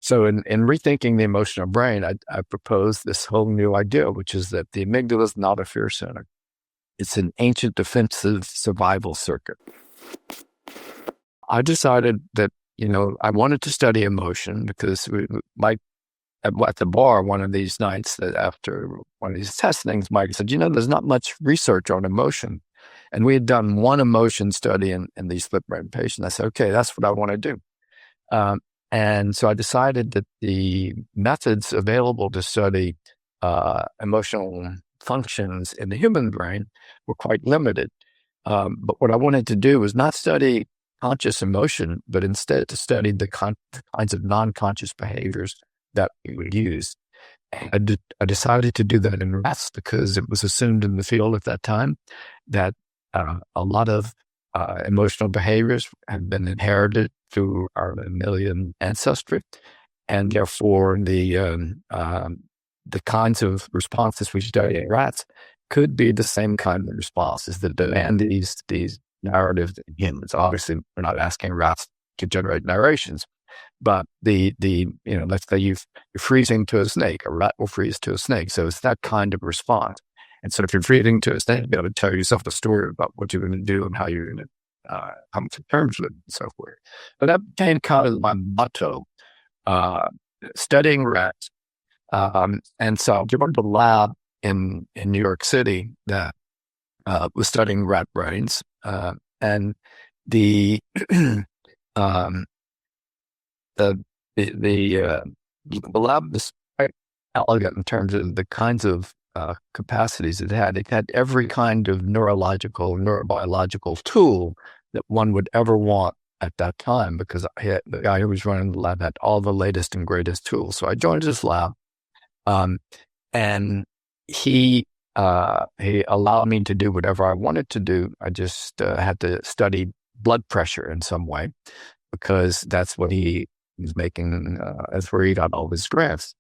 So in Rethinking the Emotional Brain, I proposed this whole new idea, which is that the amygdala is not a fear center. It's an ancient defensive survival circuit. I decided that, I wanted to study emotion because at the bar one of these nights, that after one of these testings, Mike said, there's not much research on emotion. And we had done one emotion study in these split brain patients. I said, okay, that's what I want to do. And so I decided that the methods available to study emotional functions in the human brain were quite limited. But what I wanted to do was not study conscious emotion, but instead to study the kinds of non-conscious behaviors that we would use. I decided to do that in rats because it was assumed in the field at that time that a lot of emotional behaviors have been inherited through our mammalian ancestry, and therefore the kinds of responses we study in rats could be the same kind of responses that demand these narratives in humans. Obviously, we're not asking rats to generate narrations, but let's say you're freezing to a snake, a rat will freeze to a snake. So it's that kind of response. And so if you're freezing to a snake, you'll be able to tell yourself the story about what you're going to do and how you're going to come to terms with it and so forth. But that became kind of my motto, studying rats. And so I joined the lab in New York City that was studying rat brains. And the lab was quite elegant in terms of the kinds of capacities it had. It had every kind of neurobiological tool that one would ever want at that time, because the guy who was running the lab had all the latest and greatest tools. So I joined his lab, and he allowed me to do whatever I wanted to do. I just had to study blood pressure in some way, because that's what he was making, that's where he got all his grants.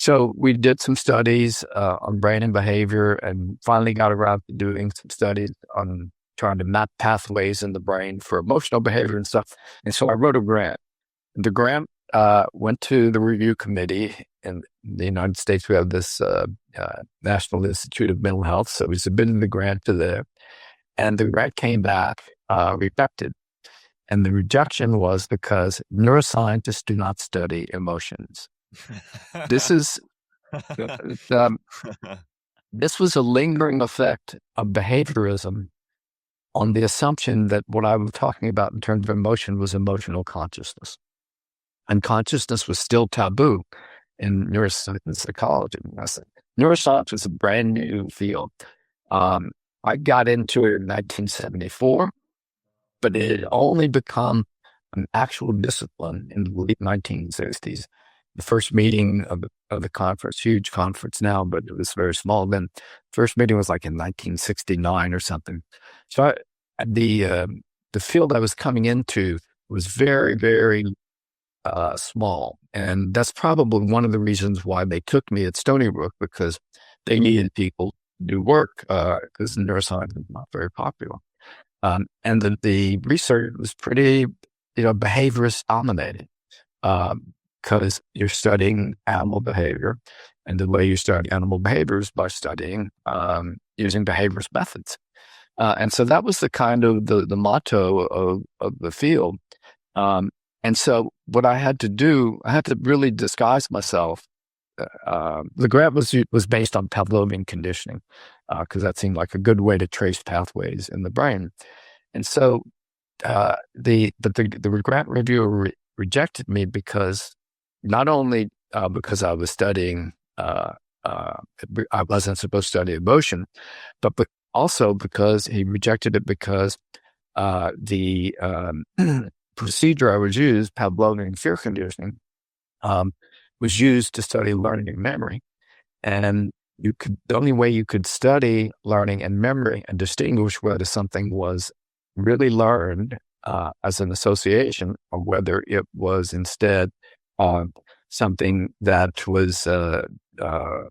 So we did some studies on brain and behavior, and finally got around to doing some studies on trying to map pathways in the brain for emotional behavior and stuff. And so I wrote a grant. The grant went to the review committee in the United States. We have this National Institute of Mental Health. So we submitted the grant to there, and the grant came back rejected. And the rejection was because neuroscientists do not study emotions. This is this was a lingering effect of behaviorism on the assumption that what I was talking about in terms of emotion was emotional consciousness. And consciousness was still taboo in neuroscience and psychology. Neuroscience was a brand new field. I got into it in 1974, but it had only become an actual discipline in the late 1960s. The first meeting of the conference, huge conference now, but it was very small then. First meeting was like in 1969 or something. So the field I was coming into was very, very small. And that's probably one of the reasons why they took me at Stony Brook, because they needed people to do work, because neuroscience is not very popular. And the research was pretty, behaviorist dominated, because you're studying animal behavior, and the way you study animal behavior is by studying using behaviorist methods. And so that was the kind of the motto of the field. And so what I had to do, I had to really disguise myself. The grant was based on Pavlovian conditioning, because that seemed like a good way to trace pathways in the brain. And so the grant reviewer rejected me because not only because I was studying, I wasn't supposed to study emotion, but also because he rejected it because the procedure I was used, Pavlovian fear conditioning, was used to study learning and memory. And the only way you could study learning and memory and distinguish whether something was really learned as an association, or whether it was instead something that was the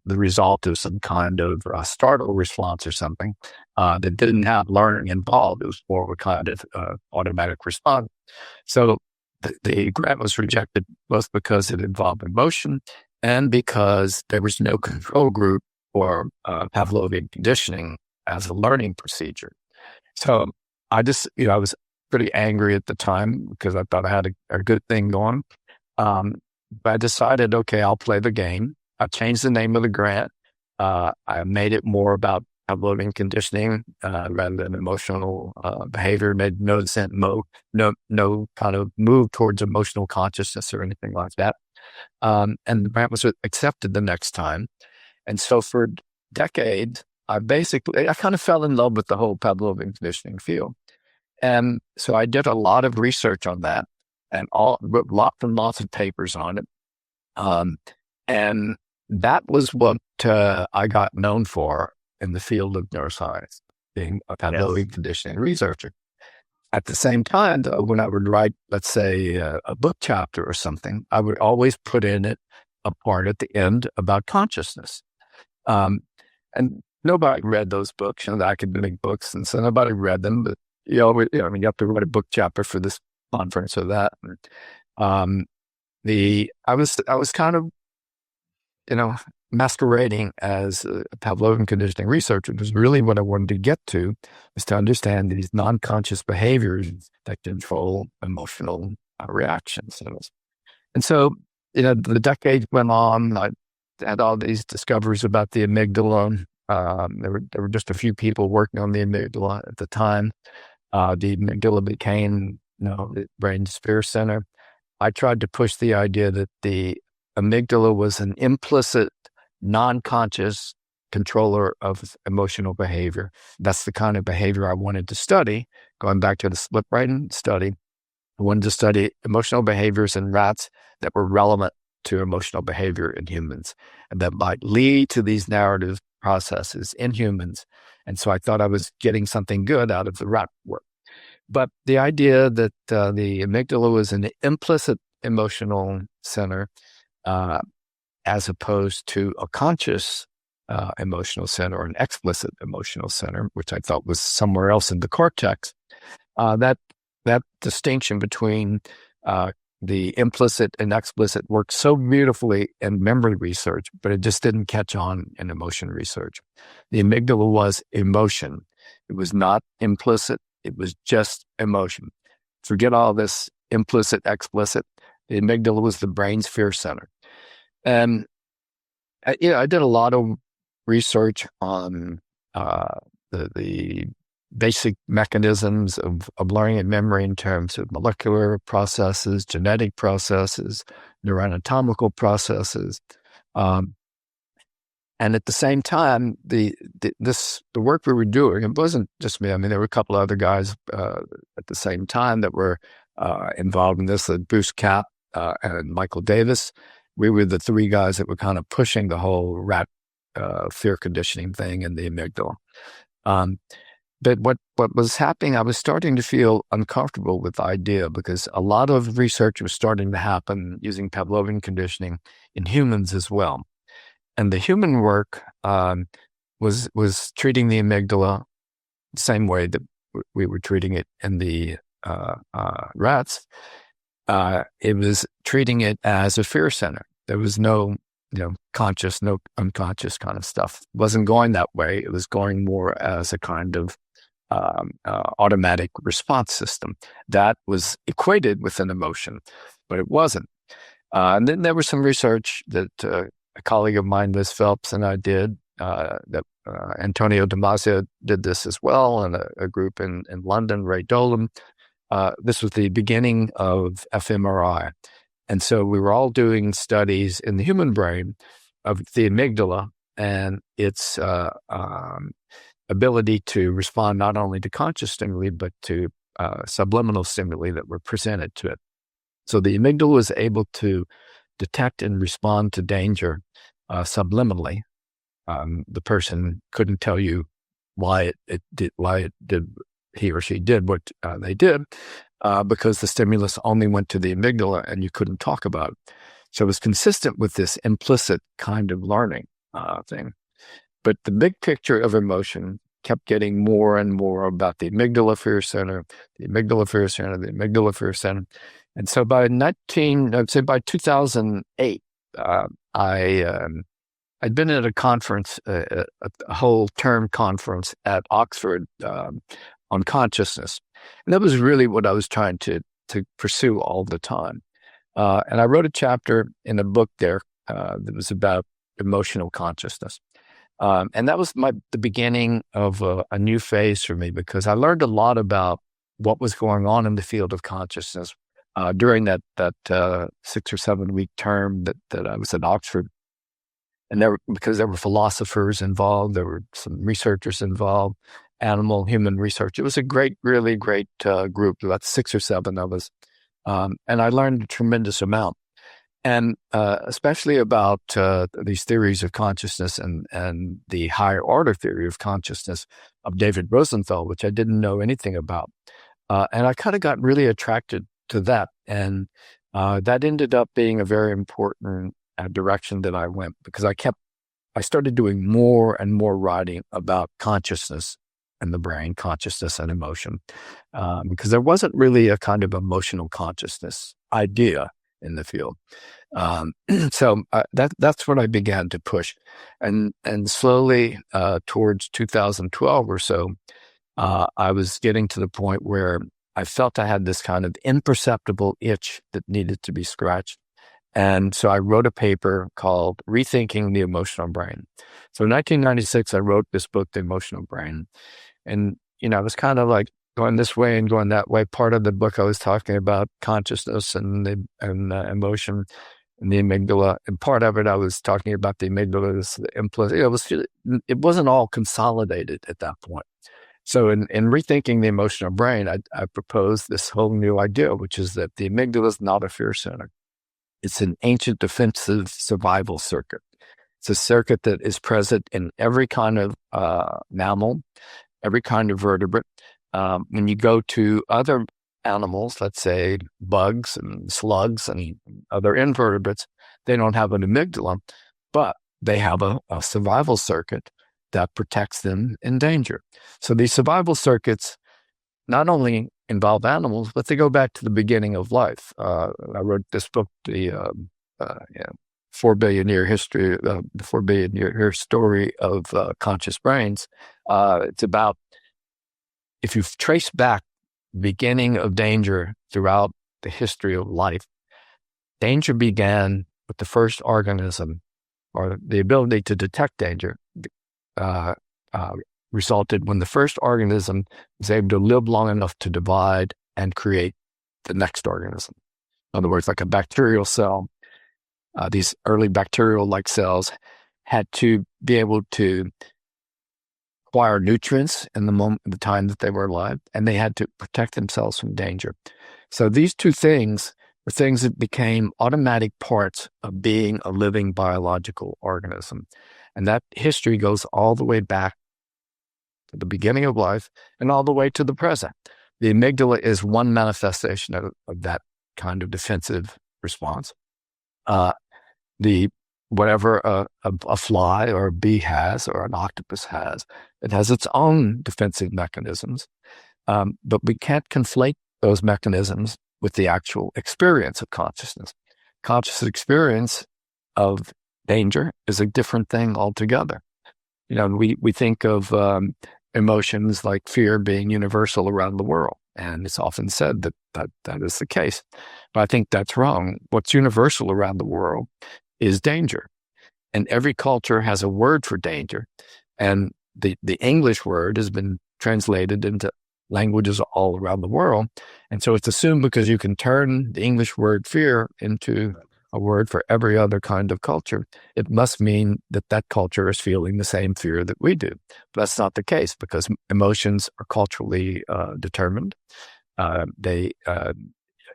result of some kind of startle response or something that didn't have learning involved. It was more of a kind of automatic response. So the grant was rejected both because it involved emotion and because there was no control group for Pavlovian conditioning as a learning procedure. So I was pretty angry at the time because I thought I had a good thing going. But I decided, okay, I'll play the game. I changed the name of the grant. I made it more about Pavlovian conditioning rather than emotional behavior. Made no sense, no kind of move towards emotional consciousness or anything like that. And the grant was accepted the next time. And so for decades, I kind of fell in love with the whole Pavlovian conditioning field. And so I did a lot of research on that and wrote lots and lots of papers on it. And that was what I got known for in the field of neuroscience, being a Pavlovian conditioning researcher. At the same time, though, when I would write, let's say, a book chapter or something, I would always put in it a part at the end about consciousness. And nobody read those books, the academic books, and so nobody read them. But you have to write a book chapter for this conference or that. And, I was kind of, masquerading as a Pavlovian conditioning researcher. It was really what I wanted to get to, was to understand these non-conscious behaviors that control emotional reactions. And so, the decades went on. I had all these discoveries about the amygdala. There were just a few people working on the amygdala at the time. The amygdala became, the brain's fear center. I tried to push the idea that the amygdala was an implicit, non-conscious controller of emotional behavior. That's the kind of behavior I wanted to study. Going back to the split brain study, I wanted to study emotional behaviors in rats that were relevant to emotional behavior in humans and that might lead to these narrative processes in humans. And so I thought I was getting something good out of the rat work. But the idea that the amygdala was an implicit emotional center as opposed to a conscious emotional center or an explicit emotional center, which I thought was somewhere else in the cortex, that distinction between the implicit and explicit worked so beautifully in memory research, but it just didn't catch on in emotion research. The amygdala was emotion. It was not implicit. It was just emotion. Forget all this implicit, explicit. The amygdala was the brain's fear center. And I did a lot of research on the basic mechanisms of learning and memory in terms of molecular processes, genetic processes, neuroanatomical processes. And at the same time, the work we were doing, it wasn't just me. I mean, there were a couple of other guys at the same time that were involved in this, Bruce Kapp and Michael Davis. We were the three guys that were kind of pushing the whole rat fear conditioning thing in the amygdala. But what was happening, I was starting to feel uncomfortable with the idea because a lot of research was starting to happen using Pavlovian conditioning in humans as well. And the human work was treating the amygdala the same way that we were treating it in the rats. It was treating it as a fear center. There was no, conscious, no unconscious kind of stuff. It wasn't going that way. It was going more as a kind of automatic response system that was equated with an emotion, but it wasn't. And then there was some research that a colleague of mine, Liz Phelps, and I did, that Antonio Damasio did this as well, and a group in London, Ray Dolan. This was the beginning of fMRI. And so we were all doing studies in the human brain of the amygdala and its ability to respond not only to conscious stimuli, but to subliminal stimuli that were presented to it. So the amygdala was able to detect and respond to danger subliminally. The person couldn't tell you why it did he or she did what they did, because the stimulus only went to the amygdala and you couldn't talk about it. So it was consistent with this implicit kind of learning thing. But the big picture of emotion kept getting more and more about the amygdala fear center, the amygdala fear center, the amygdala fear center. And so I'd say by 2008, I'd been at a conference, a whole term conference at Oxford on consciousness. And that was really what I was trying to pursue all the time. And I wrote a chapter in a book there that was about emotional consciousness. And that was the beginning of a new phase for me, because I learned a lot about what was going on in the field of consciousness during that 6 or 7 week term that I was at Oxford. And because there were philosophers involved, there were some researchers involved, animal, human research. It was a really great group, about 6 or 7 of us. And I learned a tremendous amount. And especially about these theories of consciousness and the higher order theory of consciousness of David Rosenfeld, which I didn't know anything about. And I kind of got really attracted to that. And that ended up being a very important direction that I went, because I started doing more and more writing about consciousness and the brain, consciousness and emotion, because there wasn't really a kind of emotional consciousness idea in the field. So that's what I began to push. And slowly towards 2012 or so, I was getting to the point where I felt I had this kind of imperceptible itch that needed to be scratched. And so I wrote a paper called Rethinking the Emotional Brain. So in 1996, I wrote this book, The Emotional Brain. And, it was kind of like going this way and going that way. Part of the book, I was talking about consciousness and emotion and the amygdala. And part of it, I was talking about the amygdala, it wasn't all consolidated at that point. So in Rethinking the Emotional Brain, I proposed this whole new idea, which is that the amygdala is not a fear center. It's an ancient defensive survival circuit. It's a circuit that is present in every kind of mammal, every kind of vertebrate. When you go to other animals, let's say bugs and slugs and other invertebrates, they don't have an amygdala, but they have a survival circuit that protects them in danger. So these survival circuits not only involve animals, but they go back to the beginning of life. I wrote this book, the 4 billion year history, the 4 billion year story of conscious brains. It's about, if you trace back the beginning of danger throughout the history of life, danger began with the first organism, or the ability to detect danger resulted when the first organism was able to live long enough to divide and create the next organism. In other words, like a bacterial cell, these early bacterial-like cells had to be able to acquire nutrients in the time that they were alive, and they had to protect themselves from danger. So these two things were things that became automatic parts of being a living biological organism. And that history goes all the way back to the beginning of life and all the way to the present. The amygdala is one manifestation of that kind of defensive response. Whatever a fly or a bee has, or an octopus has, it has its own defensive mechanisms. But we can't conflate those mechanisms with the actual experience of consciousness. Conscious experience of danger is a different thing altogether. We think of emotions like fear being universal around the world, and it's often said that is the case. But I think that's wrong. What's universal around the world is danger, and every culture has a word for danger. And the English word has been translated into languages all around the world, and so it's assumed because you can turn the English word fear into a word for every other kind of culture, it must mean that culture is feeling the same fear that we do. But that's not the case, because emotions are culturally determined.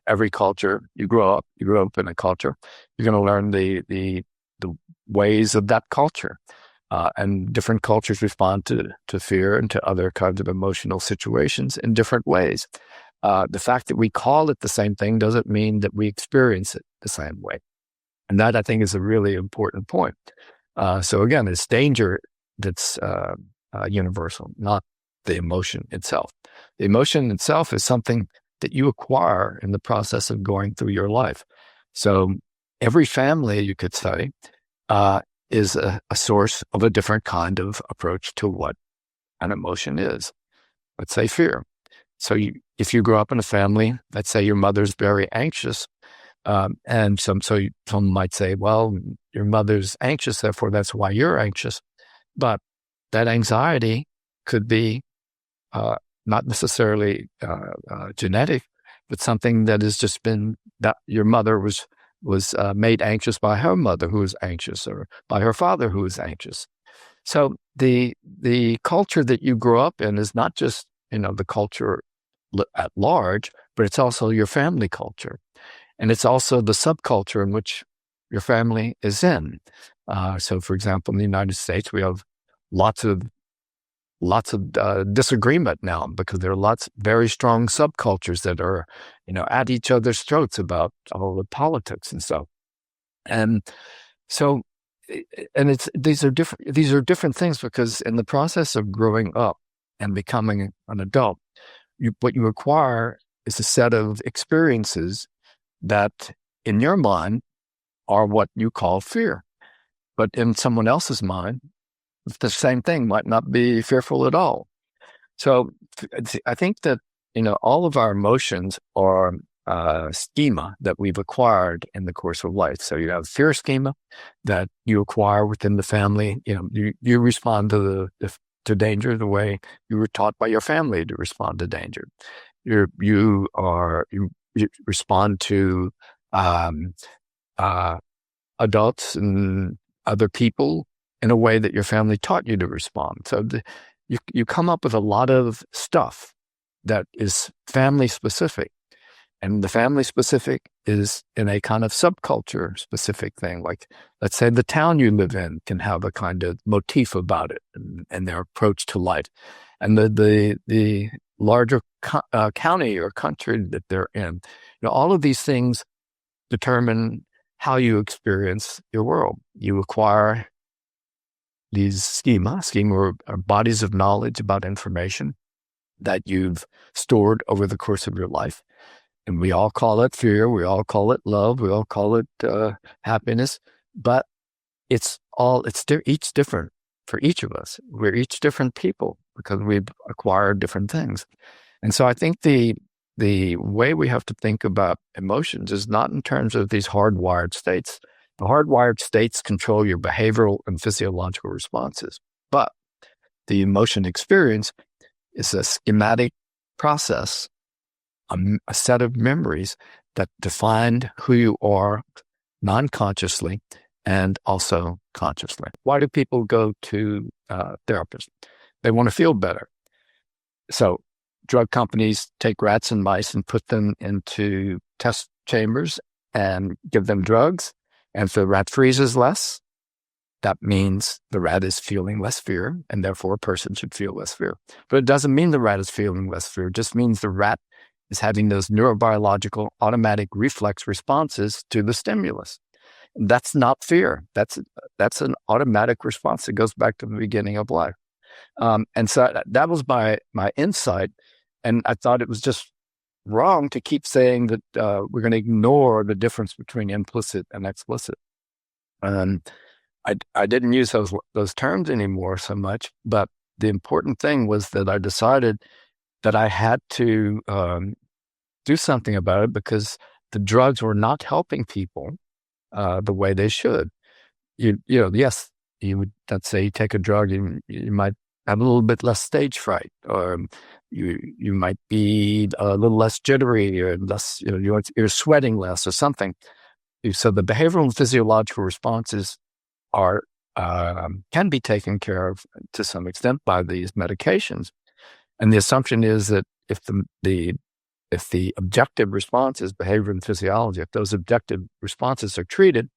Every culture, you grow up in a culture, you're going to learn the ways of that culture. And different cultures respond to fear and to other kinds of emotional situations in different ways. The fact that we call it the same thing doesn't mean that we experience it the same way. And that, I think, is a really important point. So again, it's danger that's universal, not the emotion itself. The emotion itself is something that you acquire in the process of going through your life. So every family, you could say, is a source of a different kind of approach to what an emotion is. Let's say fear. So if you grow up in a family, let's say your mother's very anxious, and some might say, well, your mother's anxious, therefore that's why you're anxious. But that anxiety could be not necessarily genetic, but something that has just been that your mother was made anxious by her mother who was anxious, or by her father who was anxious. So the culture that you grow up in is not just the culture at large, but it's also your family culture, and it's also the subculture in which your family is in. So, for example, in the United States, we have lots of disagreement now because there are very strong subcultures that are, at each other's throats about all the politics and stuff. And so, and these are different things, because in the process of growing up and becoming an adult, what you acquire is a set of experiences that in your mind are what you call fear. But in someone else's mind, the same thing might not be fearful at all. So I think that, all of our emotions are schema that we've acquired in the course of life. So you have fear schema that you acquire within the family. You respond to danger the way you were taught by your family to respond to danger. You respond to adults and other people in a way that your family taught you to respond. So you come up with a lot of stuff that is family specific. And the family specific is in a kind of subculture specific thing. Like, let's say the town you live in can have a kind of motif about it and their approach to life. And the larger county or country that they're in, all of these things determine how you experience your world. You acquire these schema are bodies of knowledge about information that you've stored over the course of your life. And we all call it fear. We all call it love. We all call it happiness. But it's each different for each of us. We're each different people because we've acquired different things. And so I think the way we have to think about emotions is not in terms of these hardwired states. The hardwired states control your behavioral and physiological responses. But the emotion experience is a schematic process, a set of memories that define who you are non-consciously and also consciously. Why do people go to therapists? They want to feel better. So drug companies take rats and mice and put them into test chambers and give them drugs. And if the rat freezes less, that means the rat is feeling less fear, and therefore a person should feel less fear. But it doesn't mean the rat is feeling less fear. It just means the rat is having those neurobiological automatic reflex responses to the stimulus. That's not fear. That's an automatic response that goes back to the beginning of life. And so that was my insight. And I thought it was just wrong to keep saying that we're going to ignore the difference between implicit and explicit. I didn't use those terms anymore so much, but the important thing was that I decided that I had to do something about it because the drugs were not helping people the way they should. Yes, you would, let's say you take a drug, you might have a little bit less stage fright, or you might be a little less jittery, or less, you're sweating less or something. So the behavioral and physiological responses can be taken care of to some extent by these medications. And the assumption is that if the objective response is behavior and physiology, if those objective responses are treated,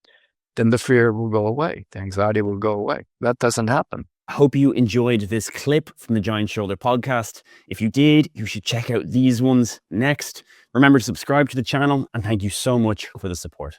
then the fear will go away. The anxiety will go away. That doesn't happen. I hope you enjoyed this clip from the Giant Shoulder podcast. If you did, you should check out these ones next. Remember to subscribe to the channel, and thank you so much for the support.